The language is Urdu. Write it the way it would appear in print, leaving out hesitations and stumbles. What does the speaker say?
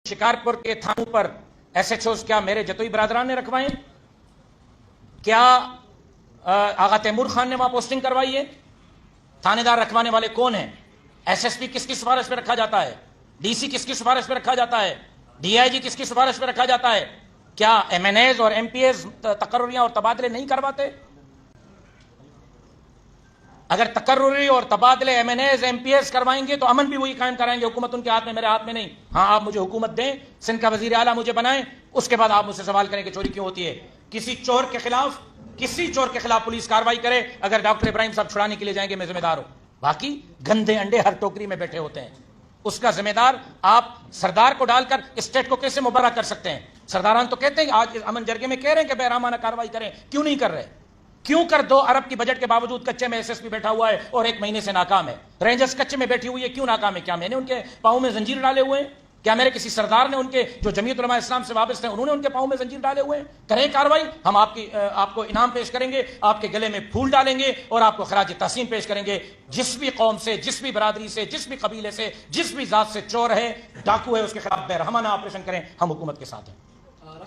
شکارپور کے تھانوں پر ایس ایچ اوز کیا میرے جتوئی برادران نے رکھوائے؟ کیا آغا تیمور خان نے وہاں پوسٹنگ کروائی ہے؟ تھانے دار رکھوانے والے کون ہیں؟ ایس ایس پی کس کی سفارش پہ رکھا جاتا ہے؟ ڈی سی کس کی سفارش پہ رکھا جاتا ہے؟ ڈی آئی جی کس کی سفارش پہ رکھا جاتا ہے؟ کیا ایم این ایز اور ایم پی ایز تقرریاں اور تبادلے نہیں کرواتے؟ اگر تقرری اور تبادلے M N As M P As کروائیں گے تو امن بھی وہی قائم کرائیں گے. حکومت ان کے ہاتھ میں، میرے ہاتھ میں نہیں. ہاں آپ مجھے حکومت دیں، سندھ کا وزیر اعلیٰ مجھے بنائیں، اس کے بعد آپ مجھ سے سوال کریں کہ چوری کیوں ہوتی ہے. کسی چور کے خلاف پولیس کاروائی کرے. اگر ڈاکٹر ابراہیم صاحب چھڑانے کے لیے جائیں گے میں ذمہ دار ہوں. باقی گندے انڈے ہر ٹوکری میں بیٹھے ہوتے ہیں، اس کا ذمہ دار آپ سردار کو ڈال کر اسٹیٹ کو کیسے مبرہ کر سکتے ہیں؟ سرداران تو کہتے ہیں آج امن جرگے میں کہہ رہے ہیں کہ بہرحمانہ کاروائی کریں، کیوں نہیں کر رہے؟ کیوں کر 2 ارب کی بجٹ کے باوجود کچے میں ایس ایس پی بیٹھا ہوا ہے اور 1 مہینے سے ناکام ہے؟ رینجرز کچے میں بیٹھی ہوئی ہے، کیوں ناکام ہے؟ کیا میں نے ان کے پاؤں میں زنجیر ڈالے ہوئے ہیں؟ کیا میرے کسی سردار نے ان کے جو جمعیت علماء اسلام سے وابستہ ہیں انہوں نے ان کے پاؤں میں زنجیر ڈالے ہوئے ہیں؟ کریں کاروائی، ہم آپ کو انعام پیش کریں گے، آپ کے گلے میں پھول ڈالیں گے اور آپ کو خراج تحسین پیش کریں گے. جس بھی قوم سے، جس بھی برادری سے، جس بھی قبیلے سے، جس بھی ذات سے چور ہے، ڈاکو ہے، اس کے خلاف بے رحمانہ آپریشن کریں. ہم حکومت کے ساتھ ہیں.